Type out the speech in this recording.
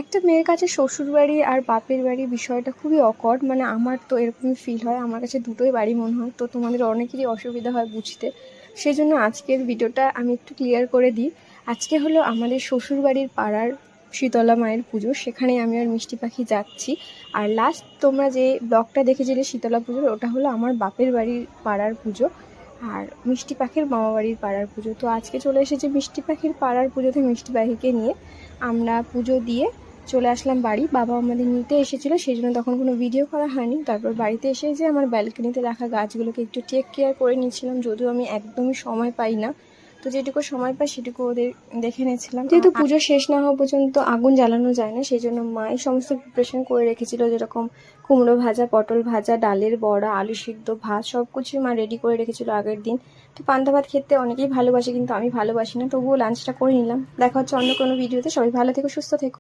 একটা মেয়ের কাছে শ্বশুরবাড়ি আর বাপের বাড়ি বিষয়টা খুবই অকওয়ার্ড, মানে আমার তো এরকমই ফিল হয়। আমার কাছে দুটোই বাড়ি মনে হয়, তো তোমাদের অনেকেরই অসুবিধা হয় বুঝতে। সেই জন্য আজকের ভিডিওটা আমি একটু ক্লিয়ার করে দিই। আজকে হলো আমাদের শ্বশুরবাড়ির পাড়ার শীতলা মায়ের পুজো, সেখানে আমি আর মিষ্টি পাখি যাচ্ছি। আর লাস্ট তোমরা যে ব্লগটা দেখেছিলে শীতলা পুজোর, ওটা হলো আমার বাপের বাড়ির পাড়ার পুজো, আর মিষ্টি পাখির মামা বাড়ির পাড়ার পুজো। তো আজকে চলে এসেছে মিষ্টি পাখির পাড়ার পুজোতে মিষ্টি পাখিকে নিয়ে। আমরা পুজো দিয়ে চলে আসলাম বাড়ি। বাবা আমাদের নিতে এসেছিলো, সেই জন্য তখন কোনো ভিডিও করা হয়নি। তারপর বাড়িতে এসে যে আমার ব্যালকনিতে রাখা গাছগুলোকে একটু টেক কেয়ার করে নিচ্ছিলাম, যদিও আমি একদমই সময় পাই না। তো যেটুকু সময় পাই সেটুকু ওদের দেখে নিয়েছিলাম। যেহেতু পুজো শেষ না হওয়া পর্যন্ত আগুন জ্বালানো যায় না, সেই জন্য মাই সমস্ত প্রিপারেশন করে রেখেছিল, যেরকম কুমড়ো ভাজা, পটল ভাজা, ডালের বড়া, আলু সিদ্ধ, ভাত, সব কিছুই মা রেডি করে রেখেছিল আগের দিন। তো পান্তা ভাত খেতে অনেকেই ভালোবাসে, কিন্তু আমি ভালোবাসি না, তবুও লাঞ্চটা করে নিলাম। দেখা হচ্ছে অন্য কোনো ভিডিওতে। সবাই ভালো থেকো, সুস্থ থেকো।